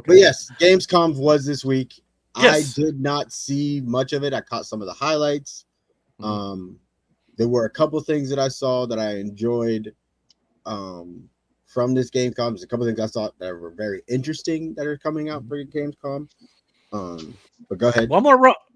But yes, Gamescom was this week. Yes. I did not see much of it. I caught some of the highlights. There were a couple things that I saw that I enjoyed from this Gamescom. There's a couple things I saw that were very interesting that are coming out for Gamescom. But go ahead. Well,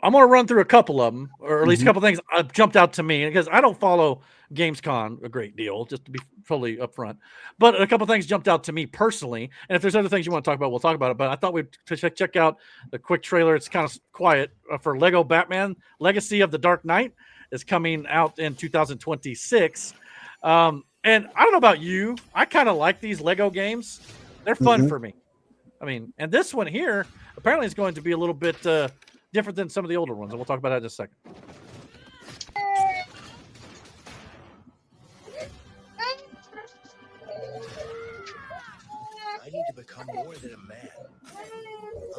I'm gonna run through a couple of them, or at least a couple things jumped out to me because I don't follow Gamescom a great deal, just to be fully upfront. But a couple things jumped out to me personally. And if there's other things you want to talk about, we'll talk about it. But I thought we'd check out the quick trailer. It's kind of quiet for Lego Batman: Legacy of the Dark Knight. Is coming out in 2026. And I don't know about you, I kind of like these Lego games. They're fun for me. I mean, and this one here apparently is going to be a little bit different than some of the older ones, and we'll talk about that in a second. I need to become more than a man.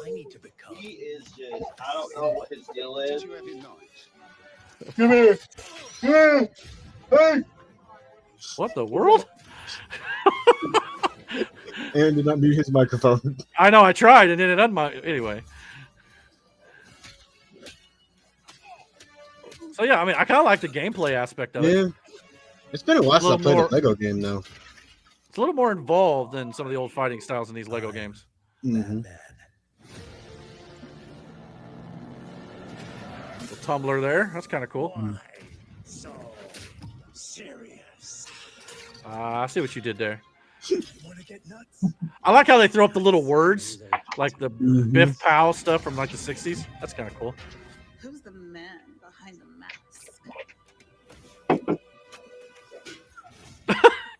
I need to become. He is just, I don't know what his deal is. Did you have your knowledge? Come here. Hey. What the world? Aaron did not mute his microphone. I know, I tried, and then it unmute. Anyway. So, yeah, I mean, I kind of like the gameplay aspect of it. It's been a while since I played more, a Lego game, though. It's a little more involved than some of the old fighting styles in these Lego games. Man. The tumbler there. That's kind of cool. Why so serious? I see what you did there. Want to get nuts? I like how they throw up the little words, like the Biff Pow stuff from like the 60s. That's kind of cool. Who's the man behind the mask?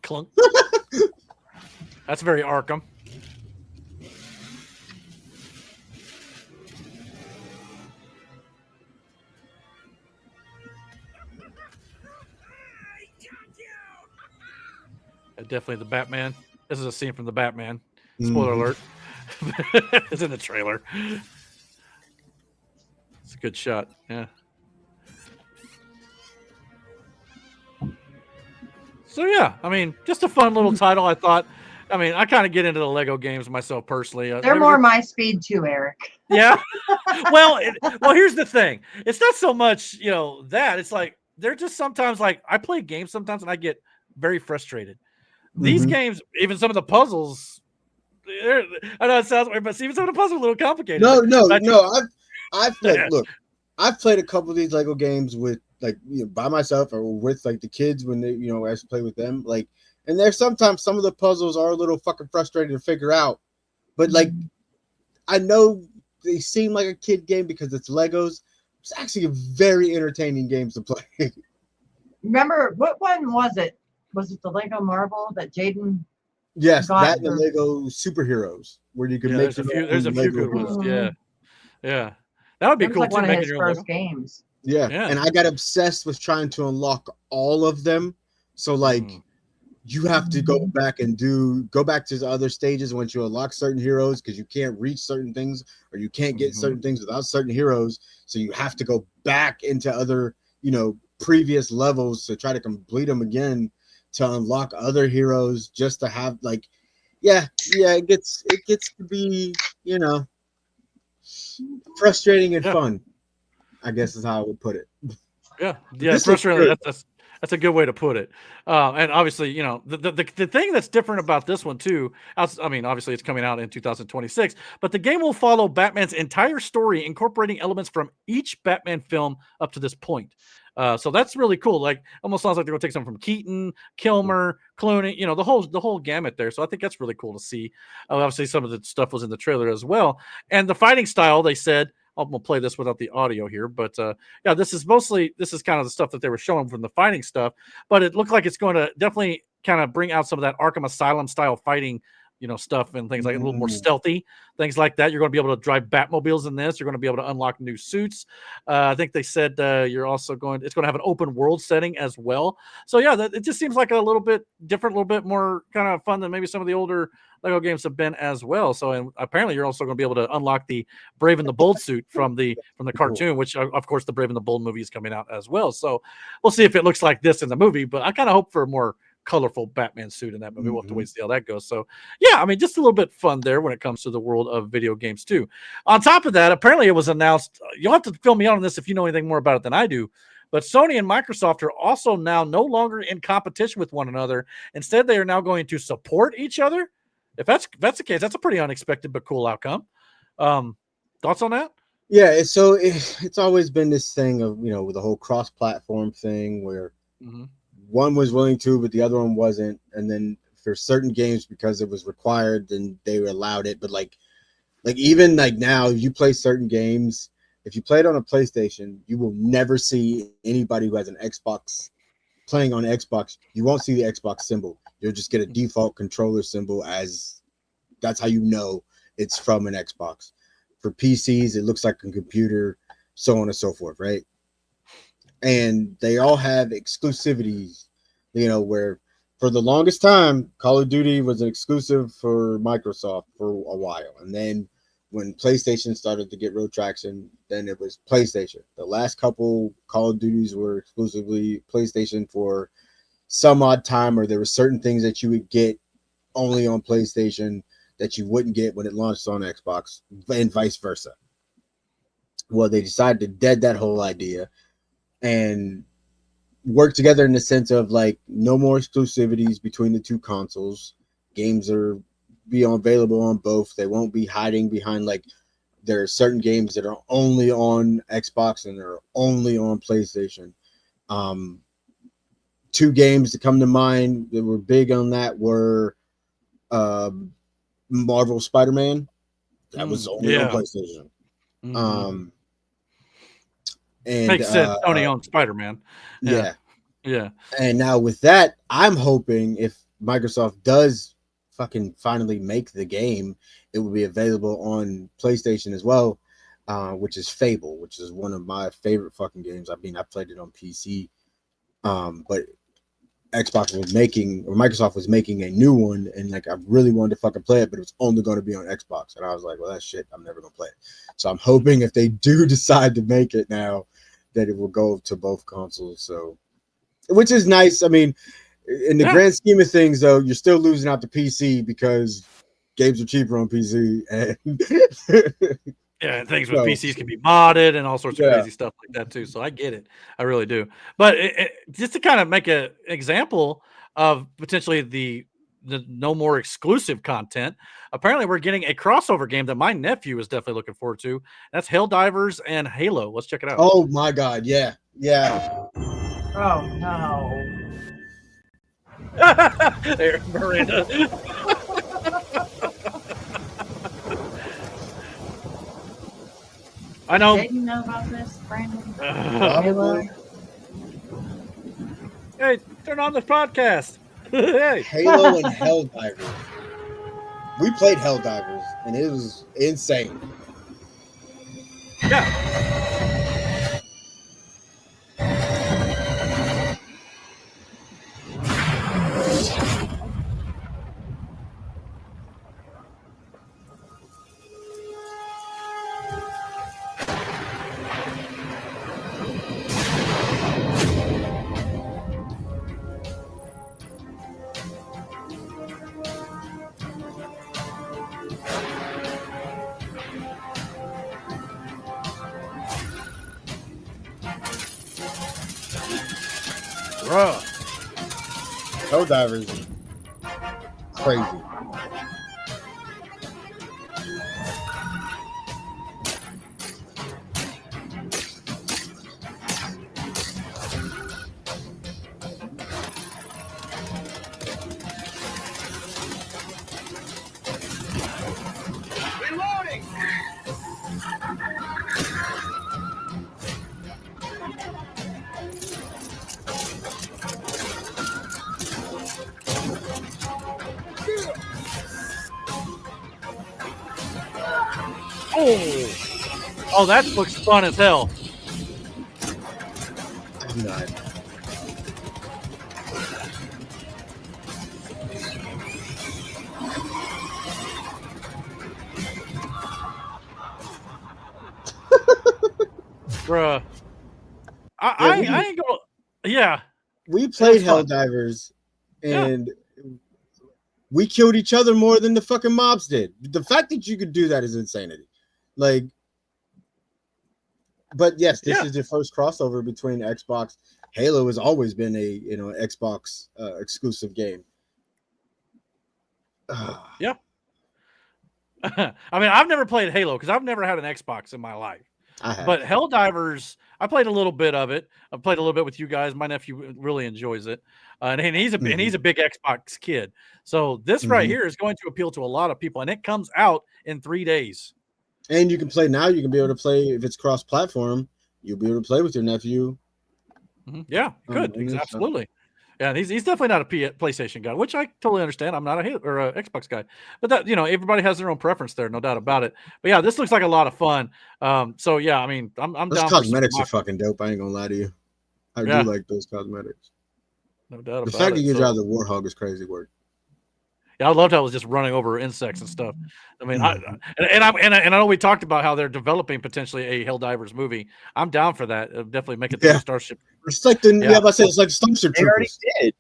Clunk. That's very Arkham. Definitely the Batman. This is a scene from the Batman. Spoiler alert. It's in the trailer. It's a good shot. Yeah. So, yeah, I mean, just a fun little title, I thought. I mean, I kind of get into the Lego games myself personally. They're more my speed too, Eric. Yeah. Well, here's the thing. It's not so much, that. It's like, they're just sometimes like, I play games sometimes and I get very frustrated. These games, even some of the puzzles, I know it sounds weird, but even some of the puzzles are a little complicated. No. I've played, look, I've played a couple of these Lego games with by myself or with like the kids when they, I used to play with them. Like, and there's sometimes some of the puzzles are a little fucking frustrating to figure out. But like, I know they seem like a kid game because it's Legos. It's actually a very entertaining game to play. Remember, what one was it? Was it the Lego Marvel that Jaden? Yes, that and the Lego superheroes where you can make. There's a few good ones. Yeah. That would be cool. Like too, one of his your first Lego games. Yeah, and I got obsessed with trying to unlock all of them. So like, you have to go back to the other stages once you unlock certain heroes because you can't reach certain things or you can't get certain things without certain heroes. So you have to go back into other, previous levels to try to complete them again to unlock other heroes just to have like, it gets to be, frustrating and fun, I guess is how I would put it. Yeah, frustrating. That's a good way to put it. And obviously, the thing that's different about this one too, I mean, obviously it's coming out in 2026, but the game will follow Batman's entire story, incorporating elements from each Batman film up to this point. So that's really cool. Like, almost sounds like they're gonna take something from Keaton, Kilmer, Clooney, the whole gamut there. So I think that's really cool to see. Obviously, some of the stuff was in the trailer as well. And the fighting style, they said, I'm gonna play this without the audio here, but this is kind of the stuff that they were showing from the fighting stuff. But it looked like it's going to definitely kind of bring out some of that Arkham Asylum style fighting, stuff and things like a little more stealthy, things like that. You're going to be able to drive Batmobiles in this. You're going to be able to unlock new suits. I think they said it's going to have an open world setting as well. So yeah, it just seems like a little bit different, a little bit more kind of fun than maybe some of the older Lego games have been as well. So, and apparently you're also going to be able to unlock the Brave and the Bold suit from the cartoon, which of course the Brave and the Bold movie is coming out as well. So we'll see if it looks like this in the movie, but I kind of hope for more colorful Batman suit in that movie. We'll have to wait and see how that goes. So yeah, I mean, just a little bit fun there when it comes to the world of video games too. On top of that, apparently it was announced. You'll have to fill me out on this if you know anything more about it than I do. But Sony and Microsoft are also now no longer in competition with one another. Instead, they are now going to support each other. If that's the case, that's a pretty unexpected but cool outcome. Thoughts on that? Yeah, it's always been this thing of, with the whole cross-platform thing where one was willing to, but the other one wasn't. And then for certain games, because it was required, then they allowed it. But like even like now, you play certain games. If you play it on a PlayStation, you will never see anybody who has an Xbox playing on Xbox. You won't see the Xbox symbol. You'll just get a default controller symbol as that's how you know it's from an Xbox. For PCs, it looks like a computer, so on and so forth, right? And they all have exclusivities, where for the longest time, Call of Duty was an exclusive for Microsoft for a while. And then when PlayStation started to get real traction, then it was PlayStation. The last couple Call of Duties were exclusively PlayStation for some odd time, or there were certain things that you would get only on PlayStation that you wouldn't get when it launched on Xbox, and vice versa. Well, they decided to dead that whole idea and work together in the sense of like no more exclusivities between the two consoles. Games are available on both. They won't be hiding behind like there are certain games that are only on Xbox and they're only on PlayStation. Two games that come to mind that were big on that were Marvel Spider-Man. That was only on PlayStation. And makes sense. Sony owns Spider-Man. Yeah. Yeah. And now with that, I'm hoping if Microsoft does fucking finally make the game, it will be available on PlayStation as well, which is Fable, which is one of my favorite fucking games. I mean, I played it on PC, but Microsoft was making a new one, and like I really wanted to fucking play it, but it was only going to be on Xbox, and I was like, well, that shit, I'm never gonna play it. So I'm hoping if they do decide to make it now, that it will go to both consoles. So, which is nice. I mean, in the grand scheme of things, though, you're still losing out to PC because games are cheaper on PC, and and things with PCs can be modded and all sorts of crazy stuff like that too. So I get it, I really do. But just to kind of make an example of potentially the no more exclusive content, apparently we're getting a crossover game that my nephew is definitely looking forward to. That's Helldivers and Halo. Let's check it out. Oh my god, yeah. Oh no. There, Miranda. I know. Did you know about this, Brandon? Hey, turn on the podcast. Hey. Halo and Helldivers. We played Helldivers, and it was insane. Yeah. Bruh. Helldivers is crazy. Reloading! Oh, that looks fun as hell. I'm not. Bruh. I ain't gonna. Yeah. We played Helldivers, and we killed each other more than the fucking mobs did. The fact that you could do that is insanity. Like, but yes, this is the first crossover between Xbox. Halo has always been a Xbox exclusive game. Yeah. I mean, I've never played Halo because I've never had an Xbox in my life. But Helldivers, I played a little bit of it. I've played a little bit with you guys. My nephew really enjoys it, and he's a big Xbox kid. So this right here is going to appeal to a lot of people, and it comes out in 3 days. And you can play now. You can be able to play if it's cross-platform. You'll be able to play with your nephew. Yeah, good, absolutely. Yeah, and he's definitely not a PlayStation guy, which I totally understand. I'm not a Xbox guy, but that everybody has their own preference there, no doubt about it. But yeah, this looks like a lot of fun. So yeah, I mean, I'm those down. Cosmetics are fucking dope. I ain't gonna lie to you. I do like those cosmetics. No doubt about it. The fact that you drive the Warthog is crazy work. Yeah, I loved how it was just running over insects and stuff. I mean, I know we talked about how they're developing potentially a Helldivers movie. I'm down for that. It'll definitely make it the Starship. It's like it's like Starship Troopers. They already did.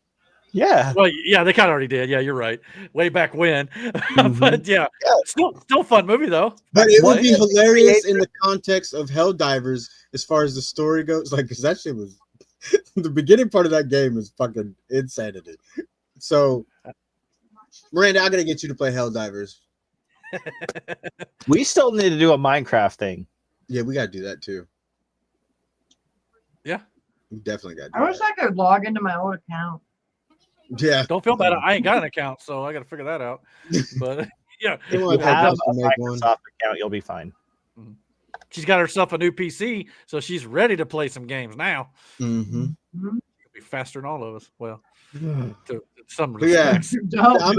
Yeah. Well, yeah, they kind of already did. Yeah, you're right. Way back when. But yeah, still fun movie though. But it would be hilarious in the context of Helldivers as far as the story goes. Like, because that shit was the beginning part of that game is fucking insanity. So, Miranda, I gotta get you to play Helldivers. We still need to do a Minecraft thing. Yeah, we gotta do that too. Yeah, we definitely got. I wish I could log into my old account. Yeah, don't feel bad. I ain't got an account, so I got to figure that out. But yeah, you have a Microsoft account, you'll be fine. She's got herself a new PC, so she's ready to play some games now. Mm-hmm. She'll be faster than all of us. Well, to some respects. Yeah. I'm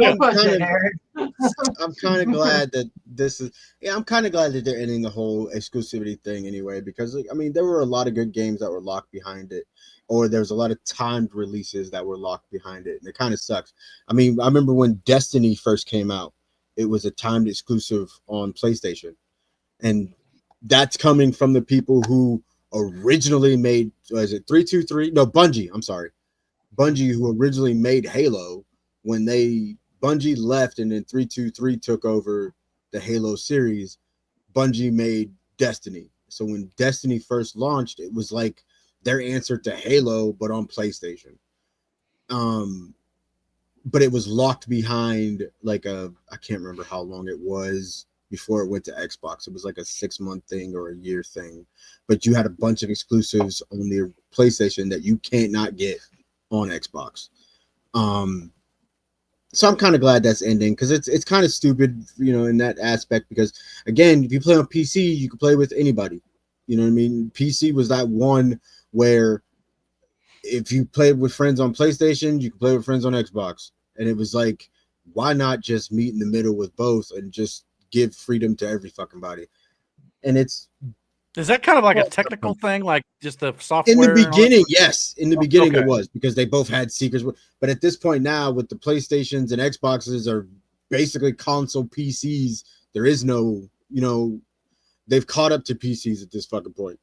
kind of glad that this is. Yeah, I'm kind of glad that they're ending the whole exclusivity thing anyway, because I mean, there were a lot of good games that were locked behind it, or there's a lot of timed releases that were locked behind it, and it kind of sucks. I mean, I remember when Destiny first came out, it was a timed exclusive on PlayStation, and that's coming from the people who originally made, was it 323? No, Bungie. I'm sorry. Bungie, who originally made Halo, when Bungie left and then 323 took over the Halo series, Bungie made Destiny. So when Destiny first launched, it was like their answer to Halo, but on PlayStation. But it was locked behind I can't remember how long it was before it went to Xbox. It was like a 6-month thing or a year thing, but you had a bunch of exclusives on the PlayStation that you can't not get on Xbox. So I'm kind of glad that's ending, because it's kind of stupid, in that aspect, because again, if you play on PC, you can play with anybody. You know what I mean? PC was that one where if you played with friends on PlayStation, you could play with friends on Xbox. And it was like, why not just meet in the middle with both and just give freedom to every fucking body? And is that kind of like a technical thing, like just the software? In the beginning, yes. In the beginning, it was, because they both had secrets. But at this point now, with the PlayStations and Xboxes are basically console PCs, there is no, they've caught up to PCs at this fucking point.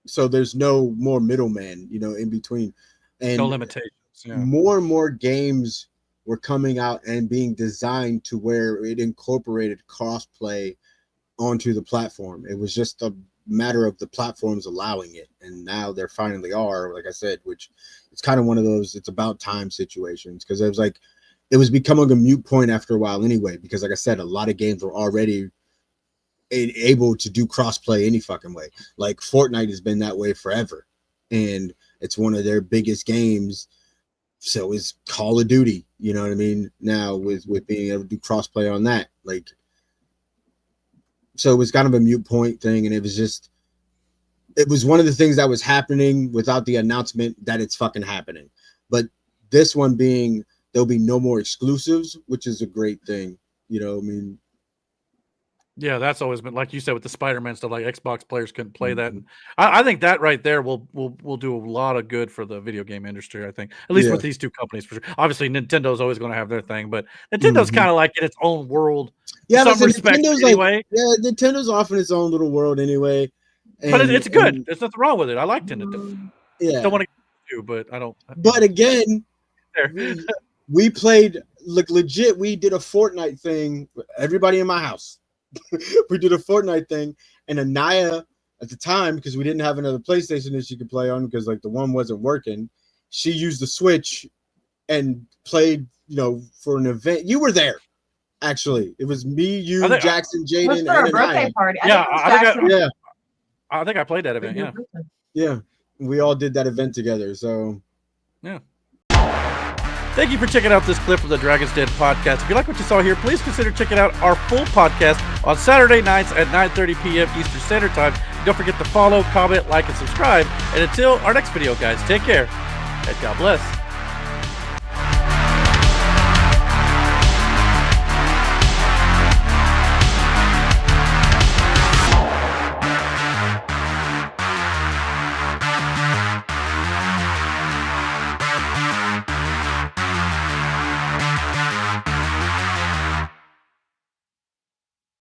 So there's no more middleman, in between. And no limitations. Yeah. More and more games were coming out and being designed to where it incorporated crossplay onto the platform. It was just a matter of the platforms allowing it, and now there finally are, like I said, which it's kind of one of those it's about time situations, because it was becoming a moot point after a while anyway, because like I said, a lot of games were already able to do crossplay any fucking way. Like Fortnite has been that way forever, and it's one of their biggest games. So is Call of Duty, you know what I mean? Now with being able to do crossplay on that, so it was kind of a moot point thing, and it was one of the things that was happening without the announcement that it's fucking happening. But this one being, there'll be no more exclusives, which is a great thing, I mean. Yeah, that's always been, like you said, with the Spider-Man stuff, like Xbox players couldn't play that. And I think that right there will do a lot of good for the video game industry, I think. At least with these two companies, for sure. Obviously, Nintendo's always going to have their thing, but Nintendo's kind of like in its own world. Yeah, in some respects, Nintendo's anyway. Nintendo's off in its own little world anyway. But it's good. There's nothing wrong with it. I like Nintendo. Yeah. Don't want to, but I don't. But again, there. We played like legit. We did a Fortnite thing. Everybody in my house. We did a Fortnite thing, and Anaya at the time, because we didn't have another PlayStation that she could play on because like the one wasn't working, she used the Switch and played, for an event. You were there, actually. It was me, you, Jackson, It was Jaden, for a and birthday Anaya. party. Yeah, I I think I played that event. Yeah. Yeah, we all did that event together. So yeah. Thank you for checking out this clip of the Dragon's Den podcast. If you like what you saw here, please consider checking out our full podcast on Saturday nights at 9:30 p.m. Eastern Standard Time. Don't forget to follow, comment, like, and subscribe. And until our next video, guys, take care and God bless.